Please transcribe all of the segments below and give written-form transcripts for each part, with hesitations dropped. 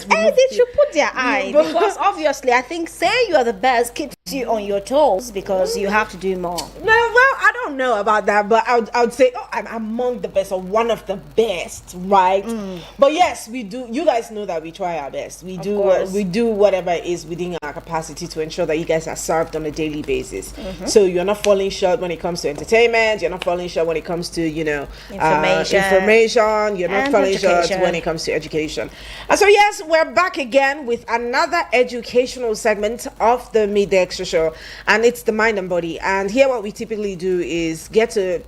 remove they should put their eye, because obviously I think saying you are the best keeps you on your toes because you have to do more. No, well, I don't know about that, but I would say, oh, I'm among the best, or one of the best, right? But yes, we do. You guys know that we try our best. We do whatever is within our capacity to ensure that you guys are served on a daily basis. So you're not falling short when it comes to entertainment. You're not falling short when it comes to information. You're not falling short when it comes to education. And so yes, we're back again with another educational segment of the Midday Extra Show, and it's the Mind and Body. And here what we typically do is get to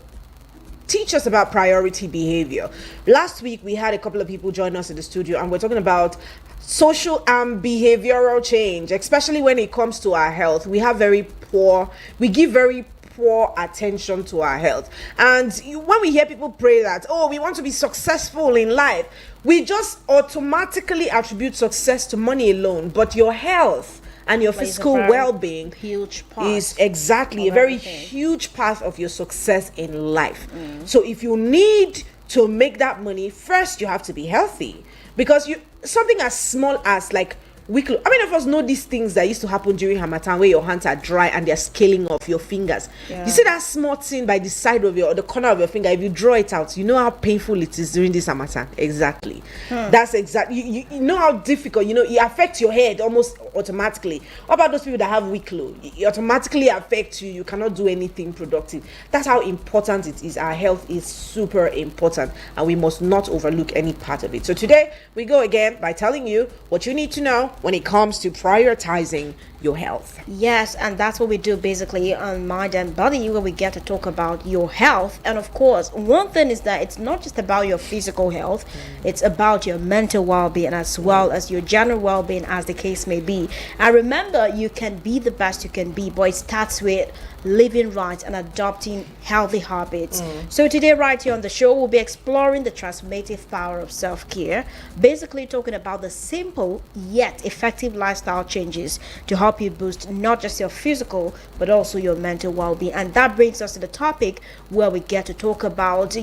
teach us about priority behavior. Last week we had a couple of people join us in the studio, and we're talking about social and behavioral change, especially when it comes to our health. We give very poor attention to our health. And when we hear people pray that, oh, we want to be successful in life, we just automatically attribute success to money alone. But your health and your physical well-being is exactly a very huge part of your success in life. So if you need to make that money, first you have to be healthy, because something as small as like weekly. How many of us know these things that used to happen during Harmattan, where your hands are dry and they're scaling off your fingers? You see that small thing by the side of the corner of your finger? If you draw it out, you know how painful it is during this Harmattan. Exactly. That's exactly. You know how difficult. You know, it affects your head almost automatically. What about those people that have weak low? It automatically affects you. You cannot do anything productive. That's how important it is. Our health is super important, and we must not overlook any part of it. So today we go again by telling you what you need to know when it comes to prioritizing your health. Yes, and that's what we do basically on Mind and Body, where we get to talk about your health. And of course, one thing is that it's not just about your physical health, it's about your mental well-being as well as your general well-being, as the case may be. And remember, you can be the best you can be, but it starts with living right and adopting healthy habits. So today right here on the show, we'll be exploring the transformative power of self-care, basically talking about the simple yet effective lifestyle changes to help you boost not just your physical but also your mental well-being. And that brings us to the topic where we get to talk about,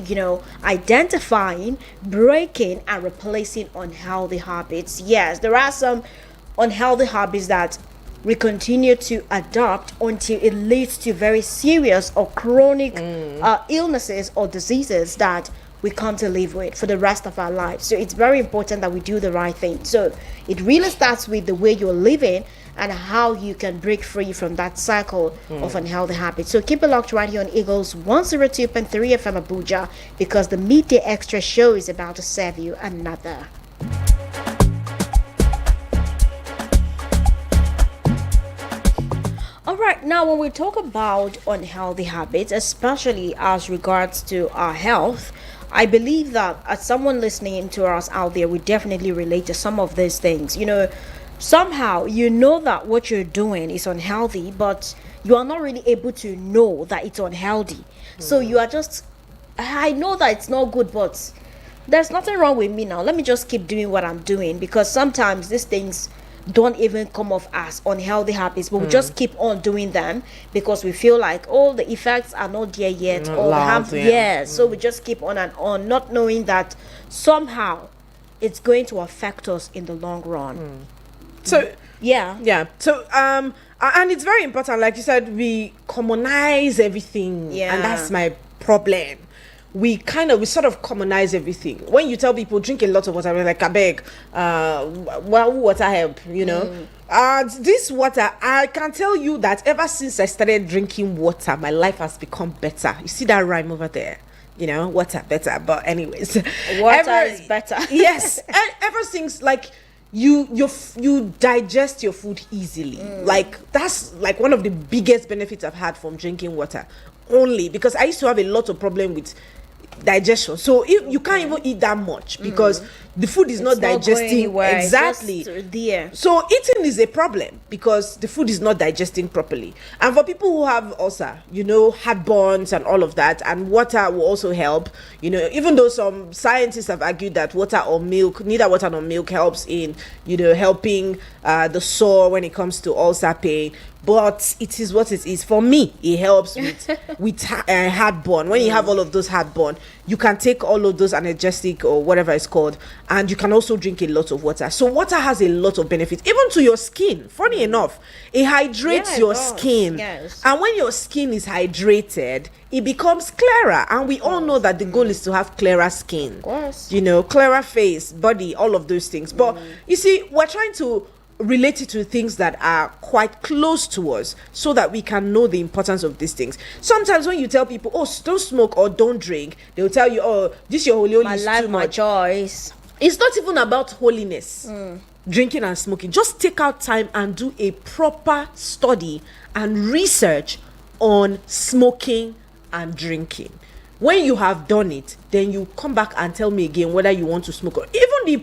identifying, breaking and replacing unhealthy habits. Yes, there are some unhealthy habits that we continue to adopt until it leads to very serious or chronic illnesses or diseases that we come to live with for the rest of our lives. So it's very important that we do the right thing. So it really starts with the way you're living and how you can break free from that cycle of unhealthy habits. So keep it locked right here on Eagles 102.3 FM Abuja, because the Midday Extra Show is about to serve you another. All right, now when we talk about unhealthy habits, especially as regards to our health, I believe that as someone listening to us out there, we definitely relate to some of these things. Somehow you know that what you're doing is unhealthy, but you are not really able to know that it's unhealthy. So you are just, I know that it's not good, but there's nothing wrong with me now. Let me just keep doing what I'm doing, because sometimes these things don't even come off as unhealthy habits, but we just keep on doing them because we feel like, oh, the effects are not there yet, or the harm, so we just keep on and on, not knowing that somehow it's going to affect us in the long run. So and it's very important, like you said, we commonize everything, and that's my problem. We sort of commonize everything. When you tell people drink a lot of water, we're like, I beg, water help, this water, I can tell you that ever since I started drinking water, my life has become better. You see that rhyme over there? Water better. But anyways, water is better. Yes, ever since, like, you digest your food easily. Like, that's like one of the biggest benefits I've had from drinking water. Only because I used to have a lot of problem with digestion, so if you can't even eat that much because the food is not digesting exactly. So eating is a problem because the food is not digesting properly. And for people who have ulcer, heartburns and all of that, and water will also help. Even though some scientists have argued that water or milk, neither water nor milk helps in helping the sore when it comes to ulcer pain. But it is what it is. For me, it helps with heartburn. When you have all of those heartburn, you can take all of those analgesic or whatever it's called, and you can also drink a lot of water. So water has a lot of benefits, even to your skin. Funny enough, it hydrates Yeah, it your does. skin. Yes. And when your skin is hydrated, it becomes clearer. And we all know that the goal is to have clearer skin. Of course. You know, clearer face, body, all of those things. But you see, we're trying to relate it to things that are quite close to us so that we can know the importance of these things. Sometimes when you tell people, oh, don't smoke or don't drink, they'll tell you, oh, this your holy My is life, too my much. choice. It's not even about holiness, drinking and smoking. Just take out time and do a proper study and research on smoking and drinking. When you have done it, then you come back and tell me again whether you want to smoke. Or even the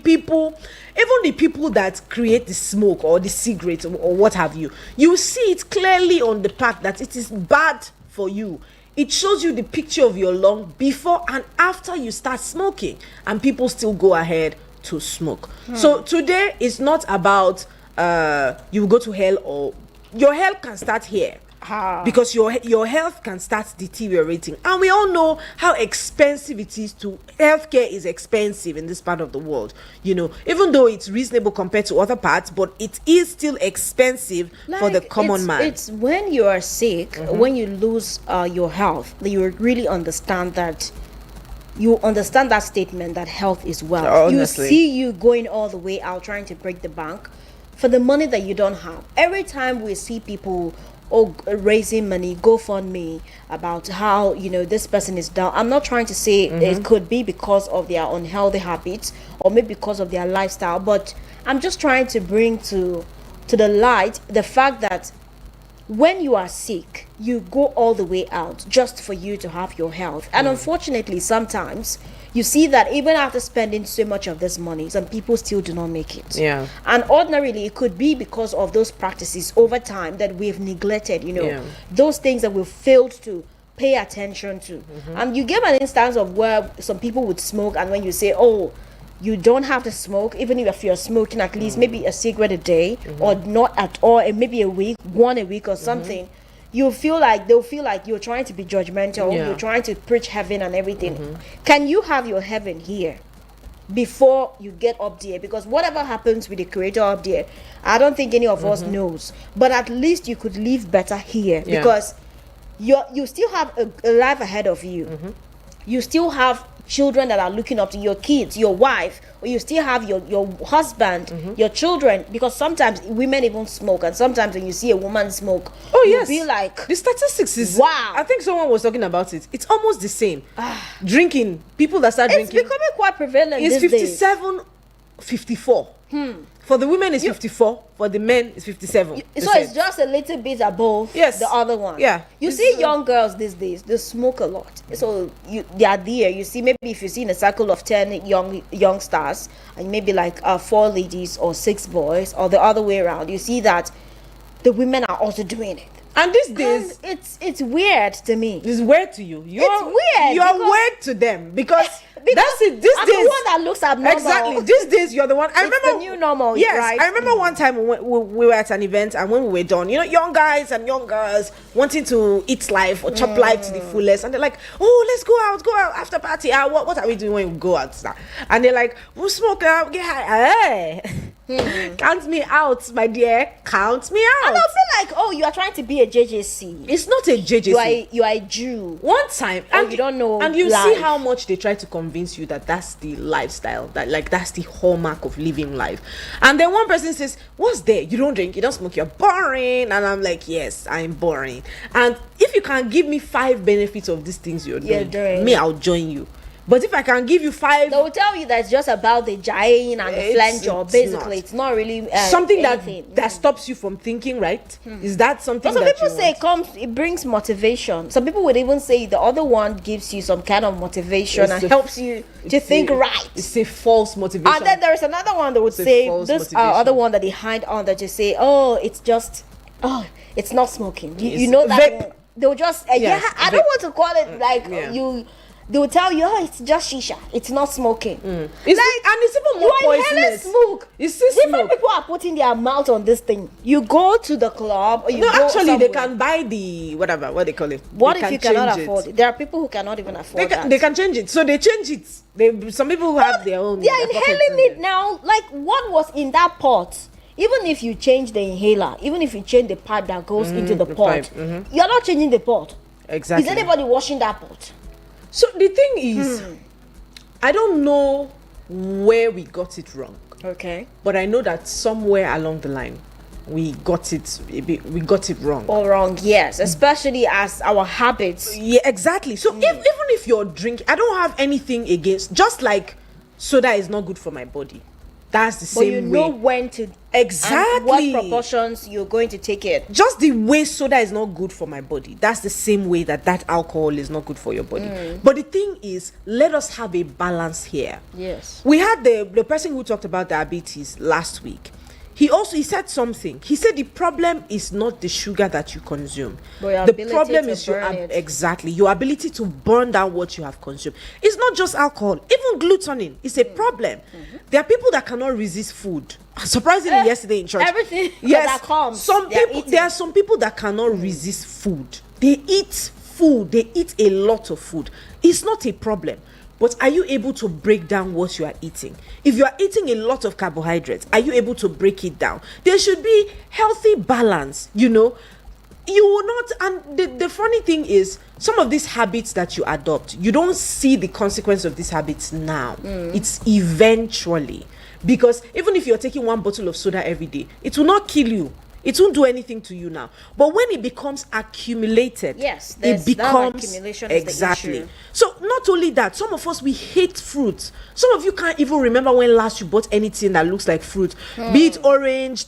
people that create the smoke or the cigarette or what have you, you see it clearly on the pack that it is bad for you. It shows you the picture of your lung before and after you start smoking, and people still go ahead to smoke. So today is not about you go to hell, or your hell can start here. Because your health can start deteriorating, and we all know how expensive it is to healthcare is expensive in this part of the world, you know, even though it's reasonable compared to other parts, but it is still expensive for the common man. It's when you are sick, when you lose your health, that you really understand that. You understand that statement that health is wealth. Honestly. You see you going all the way out trying to break the bank for the money that you don't have. Every time we see people raising money, GoFundMe, about how, you know, this person is down. I'm not trying to say it could be because of their unhealthy habits or maybe because of their lifestyle, but I'm just trying to bring to the light the fact that when you are sick, you go all the way out just for you to have your health. And unfortunately, sometimes you see that even after spending so much of this money, some people still do not make it. Yeah. And ordinarily, it could be because of those practices over time that we've neglected, you know, Yeah. those things that we've failed to pay attention to. And you give an instance of where some people would smoke, and when you say, oh, you don't have to smoke, even if you're smoking at least maybe a cigarette a day or not at all, and maybe one a week or something, they'll feel like you're trying to be judgmental, Yeah. you're trying to preach heaven and everything. Can you have your heaven here before you get up there? Because whatever happens with the creator up there, I don't think any of us knows, but at least you could live better here. Yeah. Because you still have a life ahead of you. You still have children that are looking up to your kids, your wife, or you still have your husband, your children. Because sometimes women even smoke, and sometimes when you see a woman smoke, Oh you'll yes, be like, the statistics is wow. I think someone was talking about it. It's almost the same. Drinking, people that start it's drinking, becoming quite prevalent is these days. 57, 54. For the women it's 54, for the men it's 57. So it's just a little bit above Yes. the other one. Yeah. You This see is young girls these days, they smoke a lot. So they are there. You see, maybe if you see in a circle of 10 young stars, and maybe like 4 ladies or 6 boys, or the other way around, you see that the women are also doing it. and these days And it's weird to me. it's weird to you. It's weird You're because- weird to them because Because that's it. These I'm days, the one that looks abnormal. exactly. These days, you're the one. I It's remember the new normal, Yes, right? I remember one time we were at an event, and when we were done, you know, young guys and young girls wanting to eat life or chop life to the fullest, and they're like, "Oh, let's go out after party. What are we doing when we go out?" And they're like, "We'll smoke, get high." Hey. Count me out, my dear. Count me out. And I'll feel like, oh, you are trying to be a JJC. It's not a JJC. You are a Jew. One time, Or you don't know and you see life. how much they try to convince you that that's the lifestyle, that like that's the hallmark of living life. And then one person says, "What's there? You don't drink, you don't smoke, you're boring." And I'm like, "Yes, I'm boring." And if you can give me 5 benefits of these things you're doing, me, I'll join you. But if I can give you 5, They will tell you that it's just about the giant and the flange job. Basically, it's not really something anything. that stops you from thinking, right? Is that something? But some that people you say want? it brings motivation. Some people would even say the other one gives you some kind of motivation It's and a- helps you to It's think a- right. It's a false motivation. And then there is another one that would It's a say false this motivation. other one that they hide on that just say, oh, it's just, oh, it's not smoking. You It's know that vape. one. They'll just Yes, I vape. don't want to call it like Yeah. they will tell you, oh, it's just shisha, it's not smoking. And it's even more You inhale poisonous. smoke. It's still Different smoke. people are putting their mouth on this thing. You go to the club, or you No, go actually, somewhere. they can buy the whatever, what they call it. What They if can you cannot change afford it. it? There are people who cannot even afford that. They can change it, so they change it. Some people who have their own. They are their pockets inhaling in it now. Like, what was in that pot? Even if you change the inhaler, even if you change the pipe that goes into the pot, pipe, you're not changing the pot. Exactly. Is anybody washing that pot? So the thing is, I don't know where we got it wrong, Okay. but I know that somewhere along the line, we got it wrong. Or wrong, yes. Especially as our habits. Yeah, exactly. So even if you're drinking, I don't have anything against. Just like soda is not good for my body. That's the But you same know way. when to Exactly. and what proportions you're going to take it. Just the way soda is not good for my body, that's the same way that alcohol is not good for your body. But the thing is, let us have a balance here. Yes. We had the person who talked about diabetes last week. He said something. He said the problem is not the sugar that you consume. But your The ability problem to is your burn it. exactly your ability to burn down what you have consumed. It's not just alcohol. Even glutamine is a problem. There are people that cannot resist food. Surprisingly, yesterday in church, everything yes, that comes, some they are people. eating. There are some people that cannot resist food. They eat food. They eat a lot of food. It's not a problem. But are you able to break down what you are eating? If you are eating a lot of carbohydrates, are you able to break it down? There should be healthy balance, you know. You will not, and the funny thing is, some of these habits that you adopt, you don't see the consequence of these habits now. It's eventually. Because even if you're taking one bottle of soda every day, it will not kill you. It won't do anything to you now. But when it becomes accumulated, Yes, it becomes that accumulation is the exactly. issue. So not only that, some of us, we hate fruits. Some of you can't even remember when last you bought anything that looks like fruit, be it orange,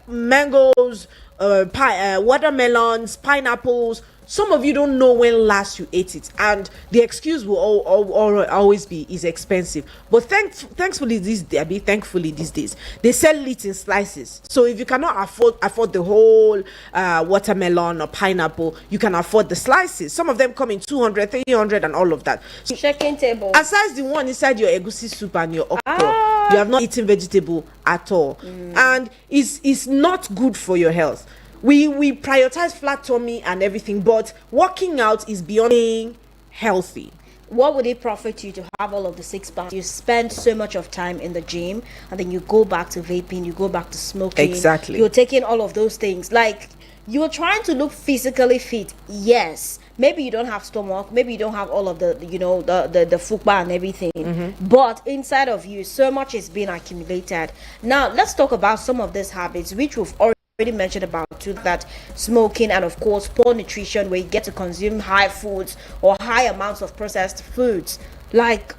mangoes, watermelons, pineapples. Some of you don't know when last you ate it, and the excuse will always be is expensive. But thankfully these days they sell it in slices. So if you cannot afford the whole watermelon or pineapple, you can afford the slices. Some of them come in 200, 300, and all of that. So Checking table. aside the one inside your egusi soup and your okra, you have not eaten vegetable at all, and it's not good for your health. We prioritize flat tummy and everything, but working out is beyond being healthy. What would it profit you to have all of the six packs? You spend so much of time in the gym, and then you go back to vaping, you go back to smoking. Exactly. You're taking all of those things. Like, you're trying to look physically fit. Yes. Maybe you don't have stomach. Maybe you don't have all of the fukba and everything. But inside of you, so much is being accumulated. Now, let's talk about some of these habits, which we've already mentioned about too, that smoking and of course poor nutrition, where you get to consume high foods or high amounts of processed foods. Like,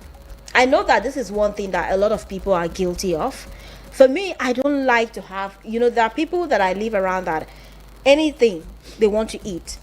I know that this is one thing that a lot of people are guilty of. For me, I don't like to have, there are people that I live around that anything they want to eat,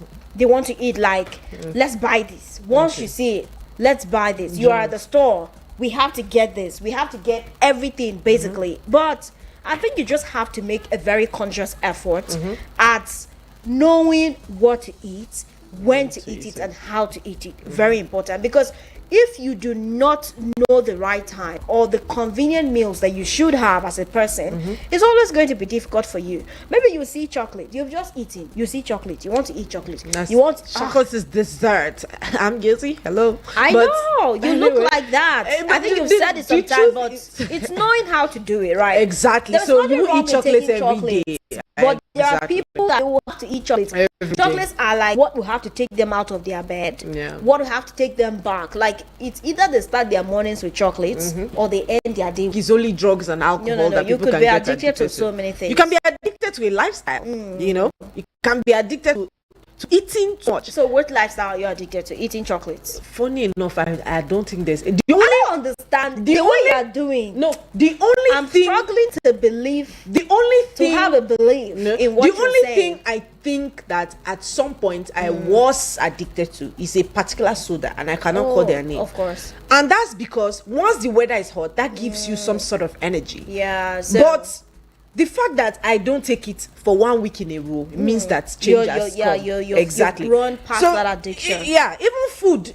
like, let's buy this. Once you see it, let's buy this. You are at the store, we have to get this, we have to get everything basically. But I think you just have to make a very conscious effort at knowing what to eat, when to eat it, and how to eat it. Very important, because if you do not know the right time or the convenient meals that you should have as a person, it's always going to be difficult for you. Maybe you see chocolate, you've just eaten, you see chocolate, you want to eat chocolate. You want chocolate is dessert. I'm guilty. Hello. I know you look like that. I think you've said it sometime, but it's knowing how to do it right. Exactly. There's So nothing you wrong eat with chocolate taking every day. But there are Exactly. people that will have to eat chocolate. Every day. Chocolates are like what will have to take them out of their bed. Yeah. What will have to take them back. Like, it's either they start their mornings with chocolates or they end their day with. It's only drugs and alcohol No. that You people could can be get addicted to so many things. You can be addicted to a lifestyle. You can be addicted to eating too much. So what lifestyle are you addicted to? Eating chocolates. Funny enough, I don't think there's I don't understand the way you are doing. No, the only I'm thing struggling to believe, the only to thing have a belief in what the you're only saying. thing I think that at some point I was addicted to is a particular soda, and I cannot call their name. Of course. And that's because once the weather is hot, that gives you some sort of energy. Yeah. So But the fact that I don't take it for 1 week in a row means that change has come. Exactly. You've run past that addiction. Yeah, even food.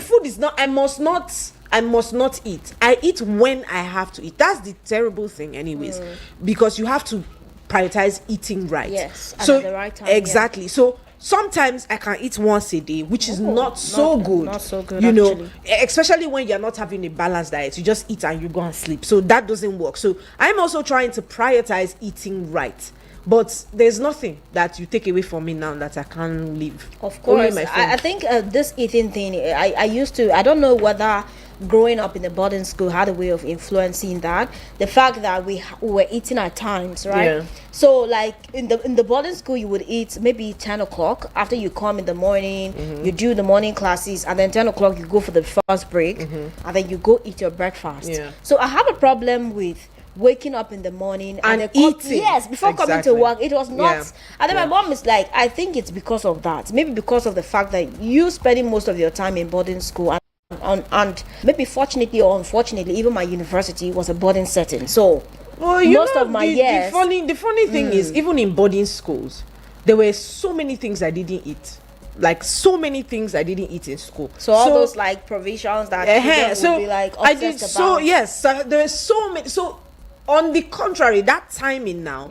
Food is not. I must not eat. I eat when I have to eat. That's the terrible thing, anyways, because you have to prioritize eating right. Yes, and so at the right time, exactly. So sometimes I can eat once a day, which is not so good. Not so good, you know, actually. especially when you're not having a balanced diet. You just eat and you go and sleep. So that doesn't work. So I'm also trying to prioritize eating right. But there's nothing that you take away from me now that I can't live. Of Only course, my phone. I think this eating thing, I used to, I don't know whether growing up in the boarding school had a way of influencing that. The fact that we were eating at times, right? Yeah. So like in the boarding school, you would eat maybe 10 o'clock after you come in the morning, you do the morning classes, and then 10 o'clock you go for the first break, and then you go eat your breakfast. Yeah. So I have a problem with waking up in the morning And then eating. yes, before coming Exactly. to work. It was not. Yeah. And then Yeah. my mom is like, I think it's because of that, maybe because of the fact that you spending most of your time in boarding school, and maybe fortunately or unfortunately, even my university was a boarding setting. So Well, you most know, of my the years. the funny thing is, even in boarding schools, there were so many things I didn't eat. Like so many things I didn't eat in school. So all those like provisions that children so would be like I obsessed did so about. yes. So there are so many. So on the contrary, that timing now,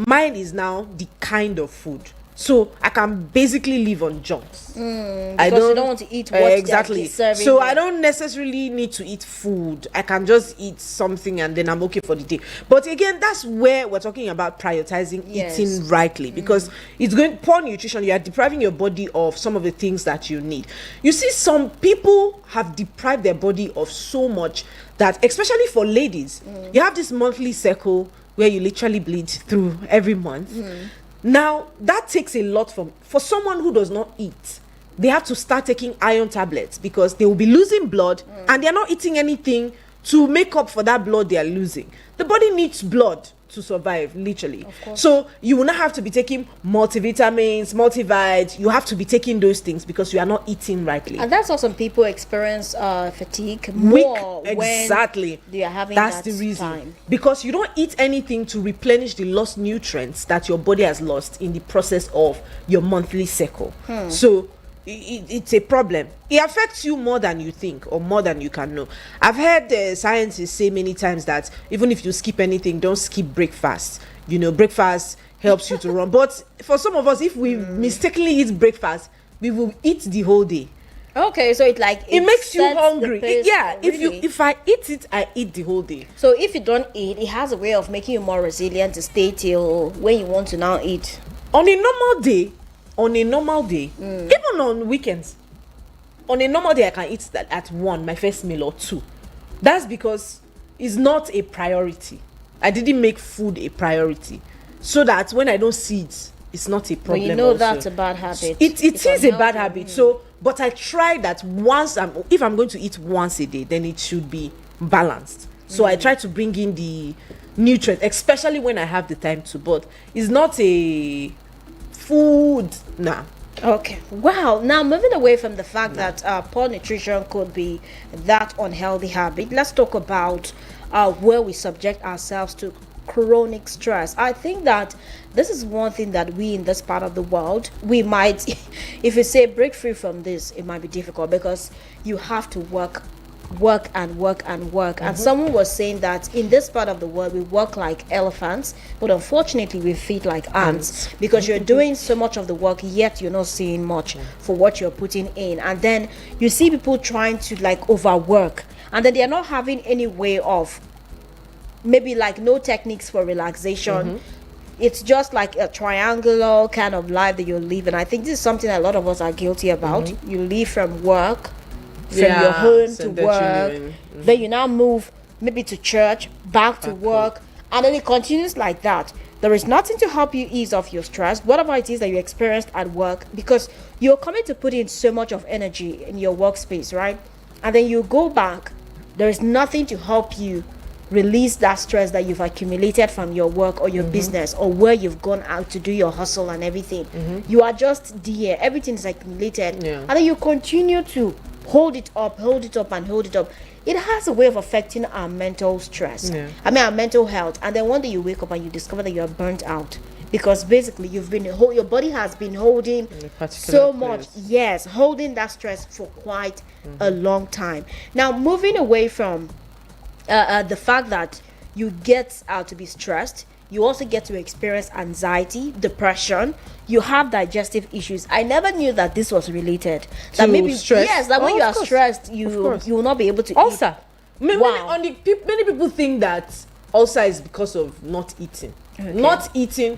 mine is now the kind of food. So I can basically live on junks. Because you don't want to eat what exactly. they're serving So you. I don't necessarily need to eat food. I can just eat something and then I'm okay for the day. But again, that's where we're talking about prioritizing Yes. eating rightly, because it's going poor nutrition. You are depriving your body of some of the things that you need. You see, some people have deprived their body of so much that, especially for ladies, you have this monthly cycle where you literally bleed through every month. Now that takes a lot for someone who does not eat. They have to start taking iron tablets because they will be losing blood and they're not eating anything to make up for that blood they are losing. The body needs blood to survive, literally. So you will not have to be taking multivitamins, multivites. You have to be taking those things because you are not eating rightly. And that's how some people experience fatigue Weak, more exactly. when they are having That's that the reason. time. Because you don't eat anything to replenish the lost nutrients that your body has lost in the process of your monthly cycle. So it's a problem. It affects you more than you think or more than you can know. I've heard scientists say many times that even if you skip anything, don't skip breakfast. You know, breakfast helps you to run. But for some of us, if we mistakenly eat breakfast, we will eat the whole day. Okay, so it Makes you sets the hungry. pace. Yeah, Really? if I eat it, I eat the whole day. So if you don't eat, it has a way of making you more resilient to stay till when you want to now eat. On a normal day, even on weekends, on a normal day I can eat that at 1, my first meal, or 2. That's because it's not a priority. I didn't make food a priority, so that when I don't see it, it's not a But problem. you know also. that's a bad habit. It It's is a bad unhealthy. habit. So, but I try that if I'm going to eat once a day, then it should be balanced. So I try to bring in the nutrients, especially when I have the time to. But it's not a food now. Okay. Wow. Now moving away from the fact that poor nutrition could be that unhealthy habit, let's talk about where we subject ourselves to chronic stress. I think that this is one thing that we in this part of the world, we might, if you say break free from this, it might be difficult because you have to work and someone was saying that in this part of the world we work like elephants, but unfortunately we feed like ants because you're doing so much of the work yet you're not seeing much for what you're putting in. And then you see people trying to like overwork, and then they're not having any way of, maybe like no techniques for relaxation. It's just like a triangular kind of life that you're living. I think this is something a lot of us are guilty about. You leave from work, from your home to work, then you now move maybe to church, back to work, and then it continues like that. There is nothing to help you ease off your stress, whatever it is that you experienced at work, because you're coming to put in so much of energy in your workspace, right? And then you go back, there is nothing to help you release that stress that you've accumulated from your work or your business or where you've gone out to do your hustle and everything. You are just there, everything is accumulated, and then you continue to hold it up. it has a way of affecting our mental stress. Yeah. I mean, our mental health. And then one day you wake up and you discover that you're burnt out because basically your body has been holding a particular so much, place. yes, holding that stress for quite a long time. Now, moving away from the fact that you get to be stressed, you also get to experience anxiety, depression. You have digestive issues. I never knew that this was related. That To maybe stress? yes, that when Oh, you of are course. stressed, Of you course. will not be able to eat. Ulcer. Wow. Many people think that ulcer is because of not eating. Not eating.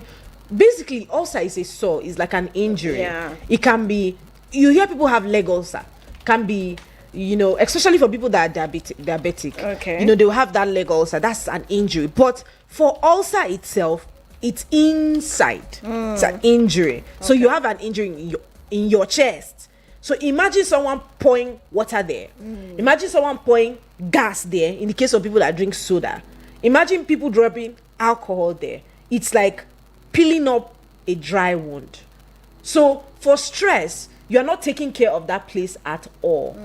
Basically, ulcer is a sore. It's like an injury. Yeah. It can be. You hear people have leg ulcer. Can be. Especially for people that are diabetic. Okay. They will have that leg ulcer. That's an injury. But for ulcer itself, it's inside. It's an injury. So you have an injury in your chest. So imagine someone pouring water there. Imagine someone pouring gas there. In the case of people that drink soda, imagine people dropping alcohol there. It's like peeling up a dry wound. So for stress, you are not taking care of that place at all.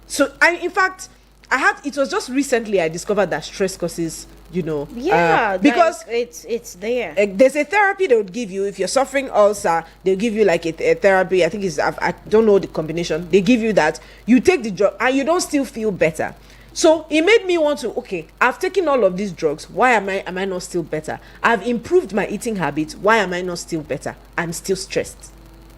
So it was just recently I discovered that stress causes, because it's there. there's a therapy they would give you if you're suffering ulcer. They'll give you like a therapy. I think I don't know the combination. They give you that. You take the drug and you don't still feel better. So it made me want to, okay, I've taken all of these drugs. Why am I not still better? I've improved my eating habits. Why am I not still better? I'm still stressed.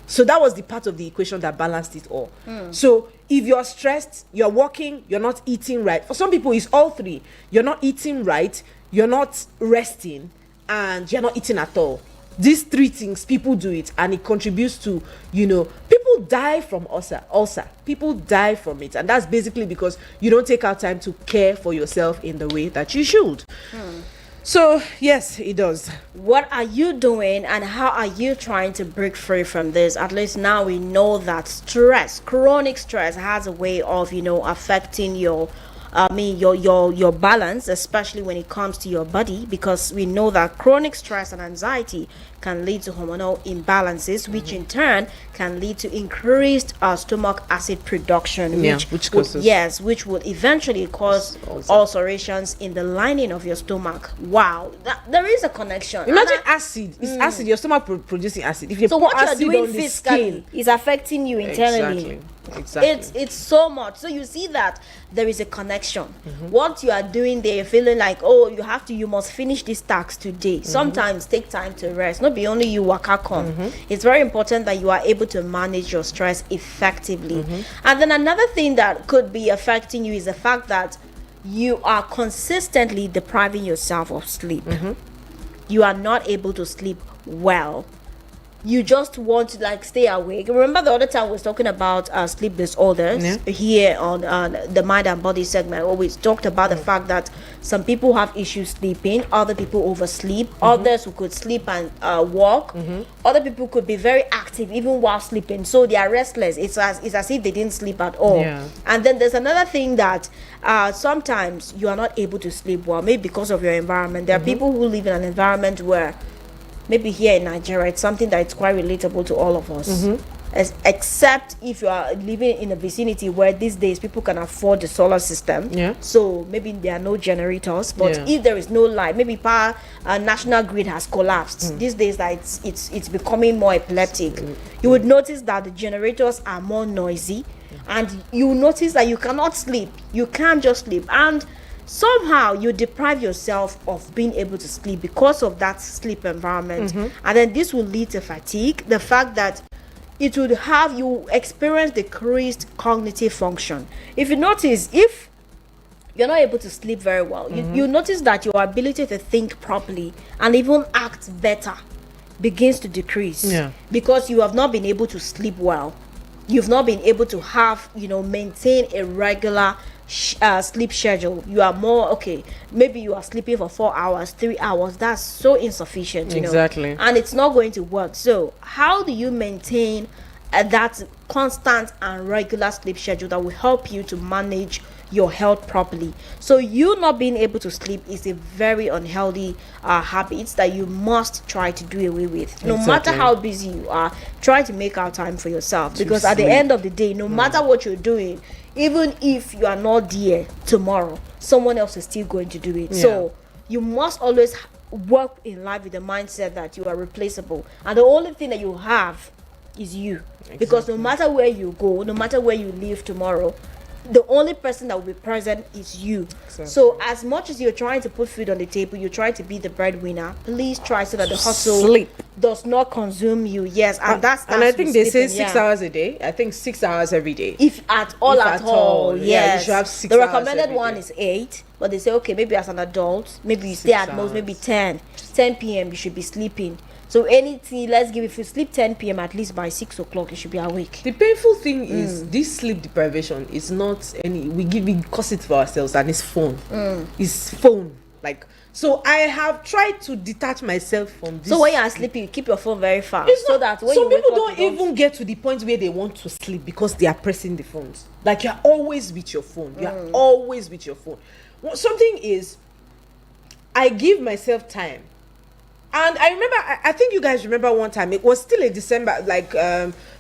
So that was the part of the equation that balanced it all. So if you're stressed, you're working, you're not eating right. For some people, it's all three. You're not eating right, you're not resting, and you're not eating at all. These three things, people do it, and it contributes to, people die from ulcer. People die from it. And that's basically because you don't take out time to care for yourself in the way that you should. So, yes, it does. What are you doing and how are you trying to break free from this? At least now we know that chronic stress has a way of, affecting your balance, especially when it comes to your body, because we know that chronic stress and anxiety can lead to hormonal imbalances, which in turn can lead to increased stomach acid production, which would eventually cause ulcerations in the lining of your stomach. Wow, there is a connection. Imagine acid. It's acid. Your stomach producing acid. If you so put what you're acid doing on the physically skin, is affecting you internally. Exactly. It's so much. So you see that there is a connection. What you are doing there, you're feeling like, oh, you must finish this task today. Sometimes take time to rest. Not be only you waka come. It's very important that you are able to manage your stress effectively. And then another thing that could be affecting you is the fact that you are consistently depriving yourself of sleep. You are not able to sleep well. You just want to stay awake. Remember the other time we was talking about sleep disorders here on the Mind and Body segment, where we talked about the fact that some people have issues sleeping, other people oversleep, others who could sleep and walk, other people could be very active even while sleeping, so they are restless. It's as if they didn't sleep at all. And then there's another thing that sometimes you are not able to sleep well, maybe because of your environment. There are people who live in an environment where, maybe here in Nigeria, it's something that it's quite relatable to all of us. Except if you are living in a vicinity where these days people can afford the solar system. So maybe there are no generators. But if there is no light, maybe power national grid has collapsed. These days that it's becoming more epileptic. You would notice that the generators are more noisy, and you notice that you cannot sleep. You can't just sleep, and somehow you deprive yourself of being able to sleep because of that sleep environment. And then this will lead to fatigue, the fact that it would have you experience decreased cognitive function. If you notice, if you're not able to sleep very well, you notice that your ability to think properly and even act better begins to decrease, because you have not been able to sleep well. You've not been able to have maintain a regular sleep schedule. You are more maybe you are sleeping for 4 hours, 3 hours. That's so insufficient, Exactly. and it's not going to work. So how do you maintain that constant and regular sleep schedule that will help you to manage your health properly. So you not being able to sleep is a very unhealthy habit that you must try to do away with. No matter how busy you are, try to make out time for yourself, because at the end of the day, no matter what you're doing, even if you are not there tomorrow, someone else is still going to do it. So you must always work in life with the mindset that you are replaceable, and the only thing that you have is you. Because no matter where you go, no matter where you live tomorrow, the only person that will be present is you. So as much as you're trying to put food on the table, you're trying to be the breadwinner, please try so that the hustle does not consume you. Yes, and that's and I think they say sleeping, 6 hours a day. I think 6 hours every day, if at all. Yeah, you Yes, should have 6 the hours recommended every one day. is 8, but they say okay, maybe as an adult, maybe you stay at most maybe 10 p.m. you should be sleeping. So anything, let's give, if you sleep 10 p.m. at least by 6 o'clock you should be awake. The painful thing is this sleep deprivation is not any, we cause it for ourselves, and it's phone. It's phone. Like, so I have tried to detach myself from this. So when you are sleeping, you keep your phone very far, It's so not, that when some you wake people up, don't even get to the point where they want to sleep because they are pressing the phones. Like, you're always with your phone. You're always with your phone. Something is, I give myself time. And I remember, I think you guys remember one time, it was still a December, like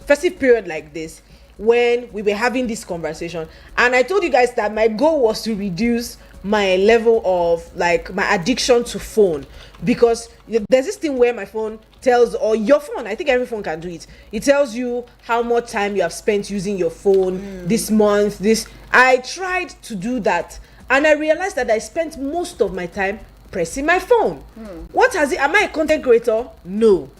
festive period like this, when we were having this conversation. And I told you guys that my goal was to reduce my level of, like, my addiction to phone. Because there's this thing where my phone tells, or your phone, I think every phone can do it. It tells you how much time you have spent using your phone this month, I tried to do that. And I realized that I spent most of my time pressing my phone. What has it? Am I a content creator? No.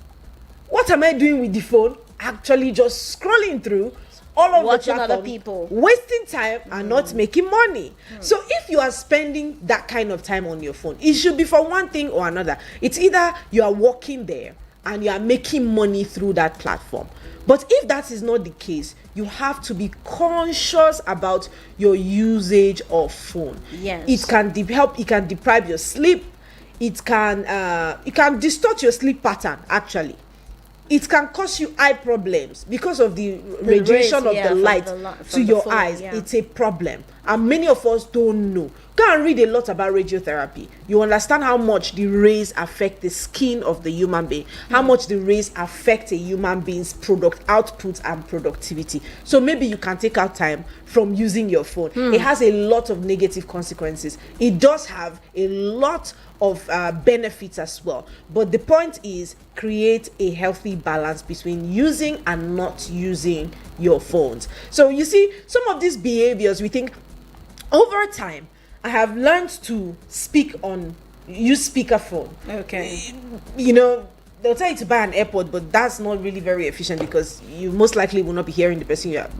What am I doing with the phone? Actually just scrolling through all of watching the other platforms, people, wasting time and not making money. So if you are spending that kind of time on your phone, it should be for one thing or another. It's either you are working there and you are making money through that platform. But if that is not the case, you have to be conscious about your usage of phone. Yes. It can help. It can deprive your sleep. It can distort your sleep pattern. Actually, it can cause you eye problems because of the radiation of the light to your eyes. It's a problem, and many of us don't know. Go and read a lot about radiotherapy. You understand how much the rays affect the skin of the human being, how much the rays affect a human being's product output and productivity. So maybe you can take out time from using your phone. It has a lot of negative consequences. It does have a lot of benefits as well. But the point is, create a healthy balance between using and not using your phones. So you see, some of these behaviors, we think over time, I have learned to use speakerphone. okay, You know, they'll tell you to buy an AirPod, but that's not really very efficient because you most likely will not be hearing the person you are.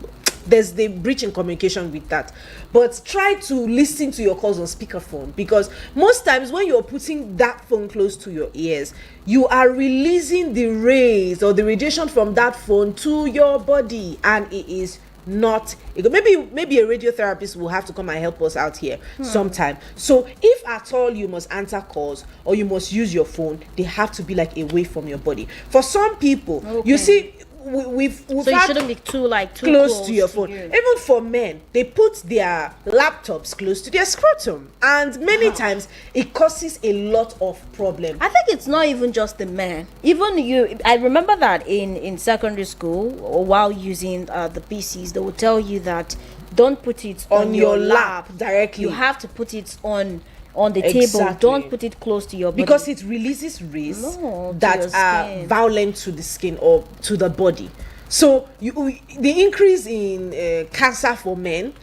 There's the breach in communication with that. But try to listen to your calls on speakerphone, because most times when you're putting that phone close to your ears, you are releasing the rays or the radiation from that phone to your body, and it is not maybe a radiotherapist will have to come and help us out here sometime. So if at all you must answer calls or you must use your phone, they have to be like away from your body. For some people, you see, we've so you had shouldn't be too close to your phone. you. Even for men, they put their laptops close to their scrotum, and many times it causes a lot of problem. I think it's not even just the men. Even you, I remember that in secondary school, or while using the PCs, they will tell you that don't put it on your lap directly. You have to put it on the table. Exactly. Don't put it close to your body. Because it releases rays to that your are skin. violent to the skin or to the body. So the increase in cancer for men,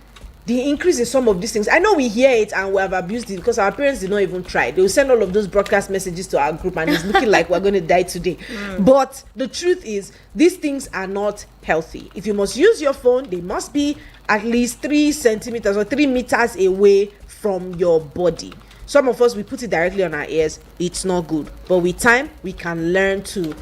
the increase in some of these things, I know we hear it and we have abused it because our parents did not even try. They will send all of those broadcast messages to our group and it's looking like we're going to die today. But the truth is, these things are not healthy. If you must use your phone, they must be at least 3 centimeters or 3 meters away from your body. Some of us, we put it directly on our ears. It's not good. But with time, we can learn to,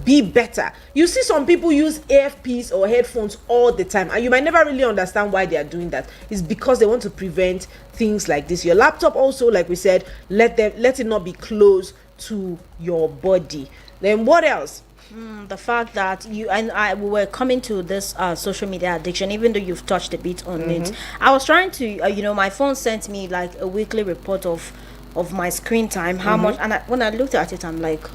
be better. You see some people use AFPs or headphones all the time, and you might never really understand why they are doing that. It's because they want to prevent things like this. Your laptop also, like we said, let it not be close to your body. Then what else? The fact that you and I we were coming to this social media addiction, even though you've touched a bit on it. I was trying to, my phone sent me like a weekly report of my screen time, how much, and when I looked at it, I'm like,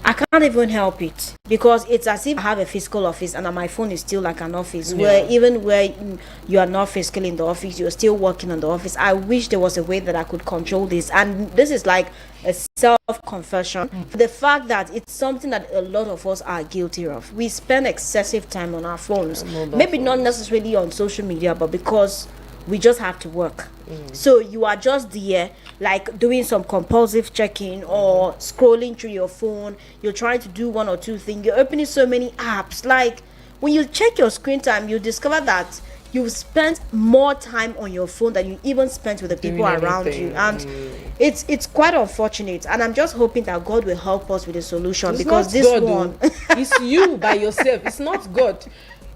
I can't even help it, because it's as if I have a physical office and my phone is still like an office, where even where you are not physically in the office, you're still working on the office. I wish there was a way that I could control this, and this is like a self-confession. The fact that it's something that a lot of us are guilty of. We spend excessive time on our phones, maybe not necessarily on social media, but because we just have to work. So you are just there like doing some compulsive checking or scrolling through your phone. You're trying to do one or two things, you're opening so many apps. Like when you check your screen time, you discover that you spent more time on your phone than you even spent with the people around you, and it's quite unfortunate. And I'm just hoping that God will help us with a solution, It's because not this God, one it's you by yourself. It's not God.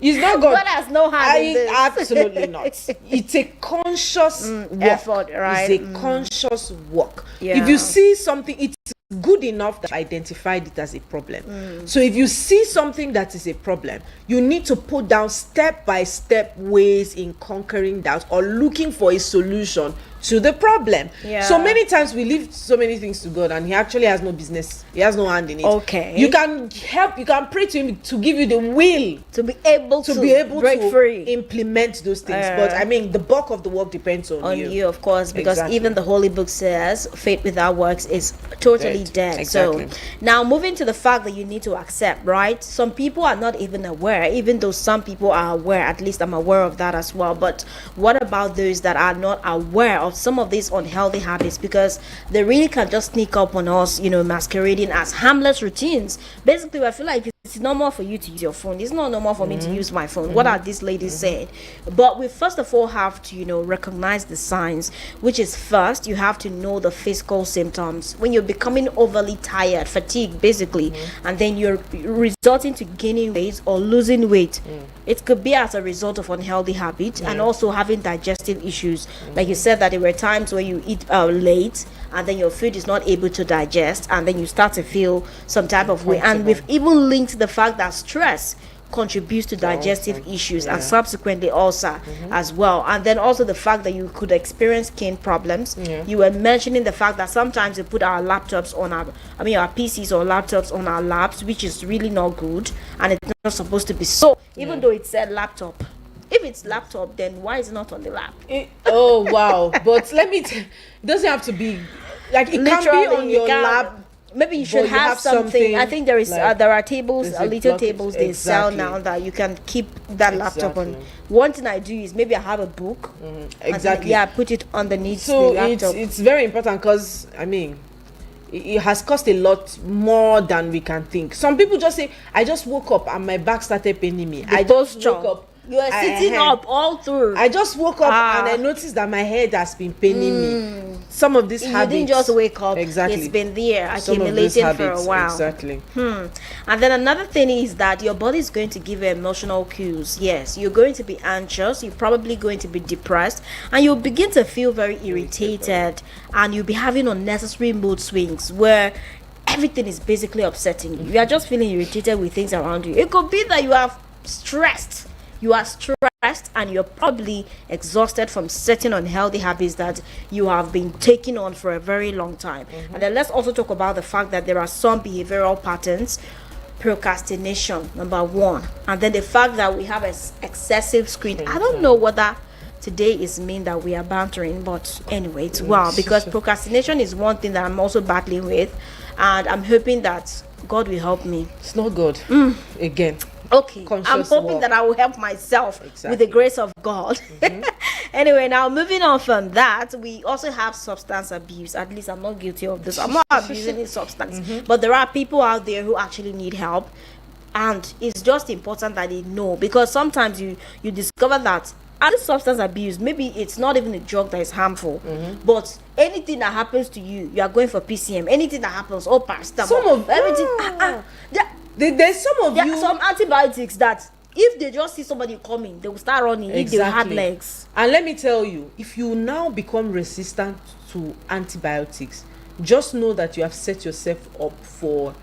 It's not God. God has no hand in this. Absolutely not. It's a conscious work. effort, right? It's a conscious work. Yeah. If you see something, it's good enough that you identified it as a problem. So if you see something that is a problem, you need to put down step-by-step ways in conquering that, or looking for a solution to the problem. Yeah. So many times we leave so many things to God, and he actually has no business. He has no hand in it. Okay. You can help, you can pray to him to give you the will To be able to break to free implement those things. But I mean, the bulk of the work depends on you, of course, because Exactly. even the Holy Book says faith without works is totally dead. Exactly. So now moving to the fact that you need to accept, right? Some people are not even aware, even though some people are aware. At least I'm aware of that as well. But what about those that are not aware of some of these unhealthy habits, because they really can just sneak up on us, masquerading as harmless routines? Basically, I feel like it's normal for you to use your phone. It's not normal for me to use my phone. What are these ladies saying? But we first of all have to, recognize the signs, which is first, you have to know the physical symptoms. When you're becoming overly tired, fatigue, basically, and then you're resorting to gaining weight or losing weight, it could be as a result of unhealthy habits and also having digestive issues. Like you said, that there were times where you eat late, and then your food is not able to digest, and then you start to feel some type of way. And we've even linked the fact that stress contributes to digestive issues and subsequently ulcer as well. And then also the fact that you could experience skin problems. You were mentioning the fact that sometimes we put our laptops on our PCs or laptops on our laps, which is really not good, and it's not supposed to be so. Even though it said laptop, if it's laptop, then why is it not on the lap? Oh wow. But it doesn't have to be like, it can be Literally, on you your can- lap. Maybe you should you have have something. something I think there is like- there are tables, There's a little block- tables they sell exactly. now that you can keep that laptop on. Exactly. One thing I do is maybe I have a book. Exactly. Yeah, put it underneath So the laptop. it's very important, because it has cost a lot more than we can think. Some people just say, I just woke up and my back started paining me. I just posture. woke up. You are sitting up all through. I just woke up and I noticed that my head has been paining me. Some of these you habits. didn't just wake up. Exactly. It's been there Some of these accumulating for a habits, while. Exactly. And then another thing is that your body is going to give you emotional cues. Yes, you're going to be anxious, you're probably going to be depressed, and you'll begin to feel very irritated, and you'll be having unnecessary mood swings where everything is basically upsetting you. You are just feeling irritated with things around you. It could be that you are stressed. You are stressed and you're probably exhausted from certain unhealthy habits that you have been taking on for a very long time. And then let's also talk about the fact that there are some behavioral patterns. Procrastination, number one, and then the fact that we have excessive screen. I don't know whether today is mean that we are bantering, but anyway, it's well, because procrastination is one thing that I'm also battling with, and I'm hoping that God will help me. It's not good. Again. Okay, I'm Conscious hoping work. that I will help myself with Exactly. the grace of God. Anyway, now moving on from that, we also have substance abuse. At least I'm not guilty of this. I'm not abusing any substance, but there are people out there who actually need help, and it's just important that they know, because sometimes you discover that this substance abuse, maybe it's not even a drug that is harmful, but anything that happens to you, you are going for PCM. Anything that happens, paracetamol, Some of- everything. There's some of There you. are some antibiotics that if they just see somebody coming, they will start running. If they had legs. And let me tell you, if you now become resistant to antibiotics, just know that you have set yourself up for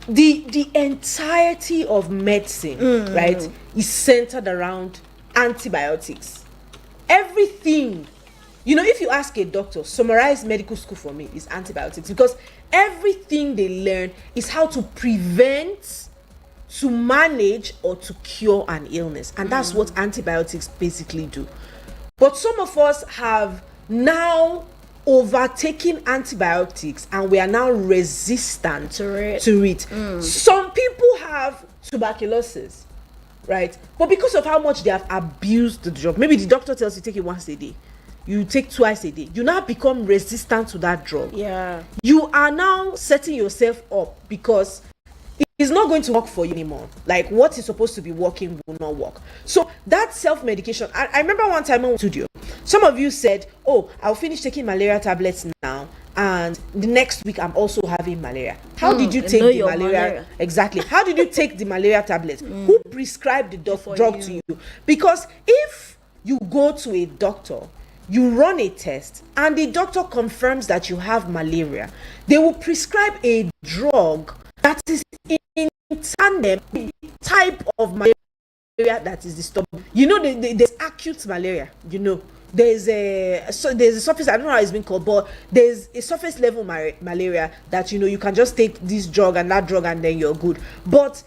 the entirety of medicine, right, is centered around antibiotics. Everything, if you ask a doctor, summarize medical school for me, is antibiotics, because everything they learn is how to prevent, to manage, or to cure an illness, and that's what antibiotics basically do. But some of us have now overtaken antibiotics, and we are now resistant to it. Some people have tuberculosis, right? But because of how much they have abused the drug, maybe the doctor tells you take it once a day, you take twice a day, you now become resistant to that drug. Yeah. You are now setting yourself up, because it's not going to work for you anymore. Like, what is supposed to be working will not work. So that self-medication, I remember one time in the studio, some of you said, oh, I'll finish taking malaria tablets now, and the next week I'm also having malaria. How did you take the malaria? Exactly. How did you take the malaria tablets? Who prescribed the drug to you? Because if you go to a doctor, you run a test, and the doctor confirms that you have malaria, they will prescribe a drug that is in tandem with the type of malaria that is disturbing. There's acute malaria. There's a surface, I don't know how it's been called, but there's a surface level malaria that you can just take this drug and that drug and then you're good. But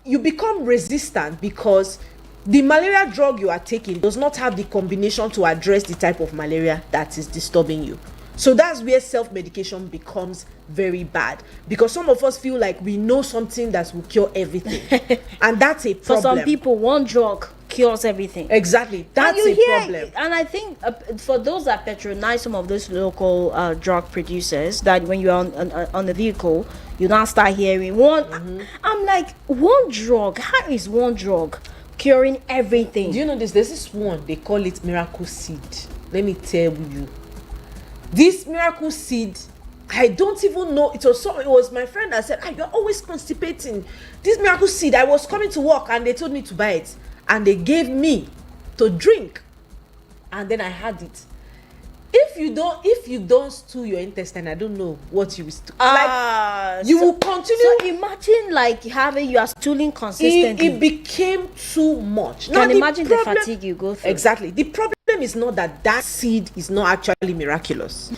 you become resistant because the malaria drug you are taking does not have the combination to address the type of malaria that is disturbing you. So that's where self-medication becomes very bad, because some of us feel like we know something that will cure everything, and that's a problem. For some people, one drug cures everything. Exactly, that's a problem. And I think for those that patronize some of those local drug producers, that when you're on the vehicle, you now start hearing one. I'm like, one drug? How is one drug curing everything? Do you know this? There's this one, they call it miracle seed. Let me tell you, this miracle seed, I don't even know. It was my friend that said, you're always constipating. This miracle seed, I was coming to work and they told me to buy it, and they gave me to drink, and then I had it. If you don't stew your intestine, I don't know what you will stew. You will continue. So imagine you are stooling consistently. It became too much. Can imagine the fatigue you go through. Exactly. The problem is not that seed is not actually miraculous.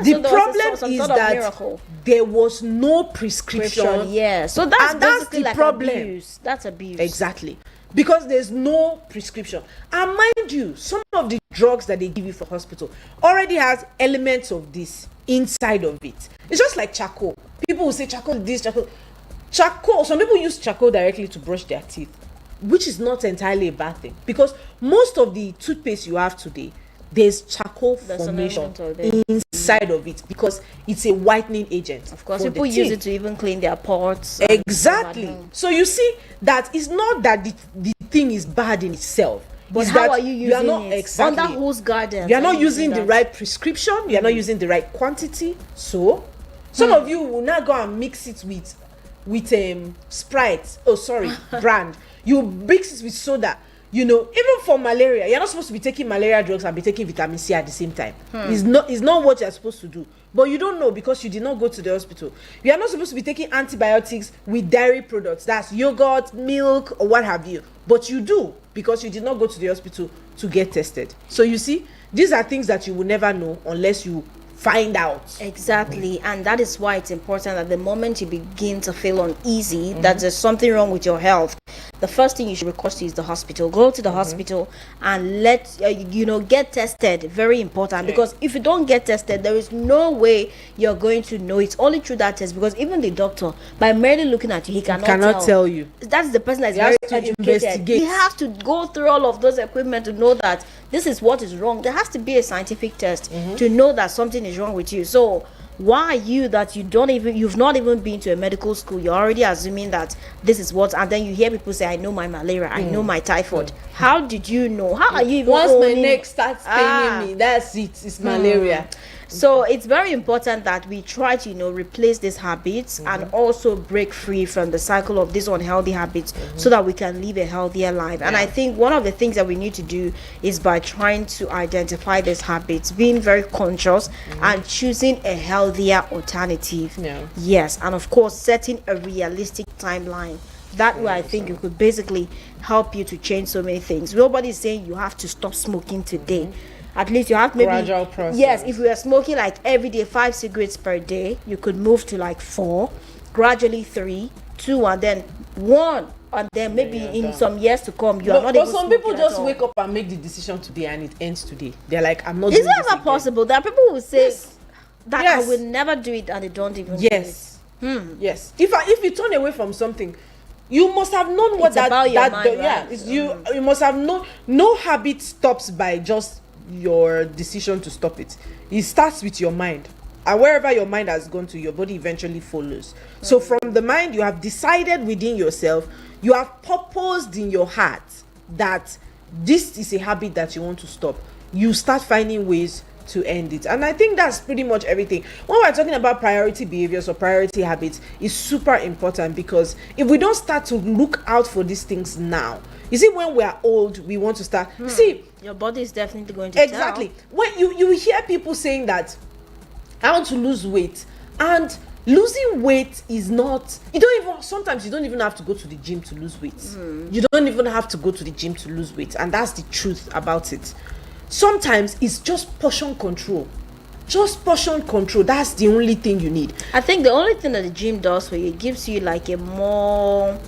The problem is that there was no prescription. Yeah. So that's basically the like problem. Abuse. That's abuse. Exactly. Because there's no prescription. And mind you, some of the drugs that they give you for hospital already has elements of this inside of it. It's just like charcoal. People will say charcoal this, charcoal. Some people use charcoal directly to brush their teeth, which is not entirely a bad thing, because most of the toothpaste you have today, there's charcoal formation inside of it, because it's a whitening agent. Of course, people use it to even clean their pots. Exactly. So you see that it's not that the thing is bad in itself, but how are you using it? Under whose guidance? You are not using the right prescription. You are not using the right quantity. So some of you will now go and mix it with Sprite. Oh, sorry, brand. You mix it with soda. Even for malaria, you're not supposed to be taking malaria drugs and be taking vitamin C at the same time. It's not what you're supposed to do. But you don't know, because you did not go to the hospital. You are not supposed to be taking antibiotics with dairy products. That's yogurt, milk, or what have you. But you do, because you did not go to the hospital to get tested. So you see, these are things that you will never know unless you find out. Exactly. And that is why it's important that the moment you begin to feel uneasy, that there's something wrong with your health, the first thing you should recourse to is the hospital. Go to the hospital and get tested. Very important, because if you don't get tested, there is no way you're going to know. It's only through that test, because even the doctor, by merely looking at you, he cannot tell you. That's the person that's very educated. He has to go through all of those equipment to know that this is what is wrong. There has to be a scientific test to know that something is wrong with you. So why are you that you've not even been to a medical school, you're already assuming that this is what, and then you hear people say, I know my malaria, I know my typhoid. How did you know? How are you even once my neck starts paining me, that's it, it's malaria. So it's very important that we try to, replace these habits and also break free from the cycle of these unhealthy habits so that we can live a healthier life. And I think one of the things that we need to do is by trying to identify these habits, being very conscious and choosing a healthier alternative. Yes, and of course setting a realistic timeline. That way I think it could basically help you to change so many things. Nobody's saying you have to stop smoking today. At least you have maybe gradual process. Yes, if you are smoking like every day 5 cigarettes per day, you could move to like 4, gradually 3, 2, and then 1, and then maybe in some years to come you are not but even some people smoking at just all. wake up and make the decision today and it ends today. They're like, I'm not Is doing it this ever again. possible that people will say Yes. that Yes. I will never do it and they don't even do Yes. Yes. If you turn away from something, you must have known what It's about your mind, yeah, right? it's you must have known. No habit stops by just your decision to stop it. It starts with your mind, and wherever your mind has gone to, your body eventually follows. So from the mind, you have decided within yourself, you have purposed in your heart that this is a habit that you want to stop. You start finding ways to end it, and I think that's pretty much everything. When we're talking about priority behaviors or priority habits, is super important, because if we don't start to look out for these things now, you see, when we are old, we want to start. See, your body is definitely going to exactly. When you hear people saying that I want to lose weight, and losing weight is not, sometimes you don't even have to go to the gym to lose weight. You don't even have to go to the gym to lose weight, and that's the truth about it. Sometimes it's just portion control. Just portion control. That's the only thing you need. I think the only thing that the gym does for you, it gives you like a more,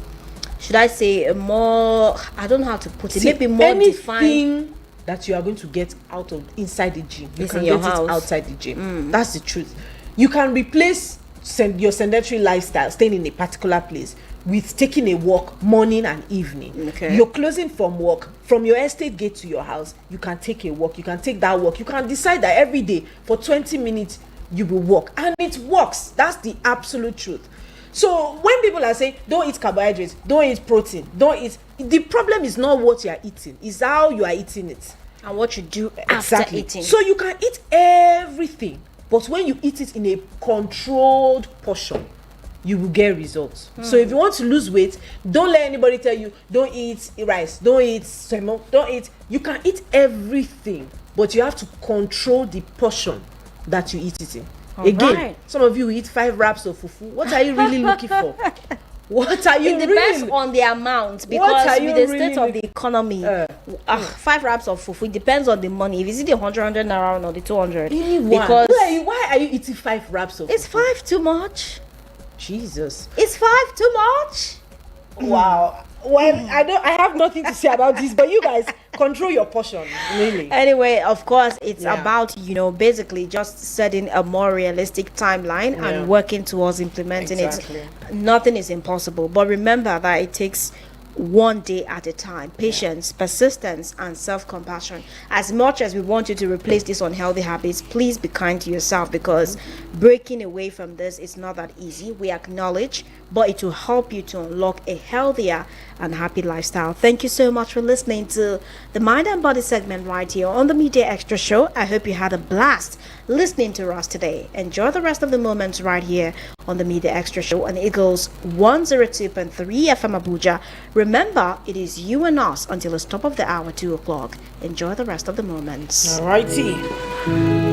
should I say, a more, I don't know how to put it, See, maybe more defined. anything that you are going to get out of inside the gym, you It's can in your get it house. outside the gym. That's the truth. You can replace your sedentary lifestyle, staying in a particular place, with taking a walk morning and evening. Okay. You're closing from work, from your estate gate to your house, you can take a walk. You can take that walk. You can decide that every day for 20 minutes you will walk, and it works. That's the absolute truth. So when people are saying don't eat carbohydrates, don't eat protein, don't eat, the problem is not what you are eating, it's how you are eating it. And what you do after eating. So you can eat everything, but when you eat it in a controlled portion, you will get results. So if you want to lose weight, don't let anybody tell you don't eat rice, don't eat semo, don't eat. You can eat everything, but you have to control the portion that you eat it in. Again, right. some of you eat 5 wraps of fufu. What are you really looking for? What are you It depends really? on the amount, are because you with the really state of the economy, 5 wraps of fufu, it depends on the money. If it's the 100 naira or the 200, Anyone. because Why are you eating 5 wraps of it's fufu? 5 too much. Jesus. It's 5 too much. Wow. Well, I have nothing to say about this, but you guys control your portion, really. Anyway, of course, it's Yeah. about, basically just setting a more realistic timeline Yeah. and working towards implementing Exactly. it. Nothing is impossible, but remember that it takes one day at a time. Patience, persistence, and self-compassion. As much as we want you to replace these unhealthy habits, please be kind to yourself, because breaking away from this is not that easy. We acknowledge, but it will help you to unlock a healthier and happy lifestyle. Thank you so much for listening to the Mind and Body segment right here on the Media Extra Show. I hope you had a blast listening to us today. Enjoy the rest of the moments right here on the Media Extra Show on Eagles 102.3 FM Abuja. Remember, it is you and us until the top of the hour, 2 o'clock. Enjoy the rest of the moments. Alrighty.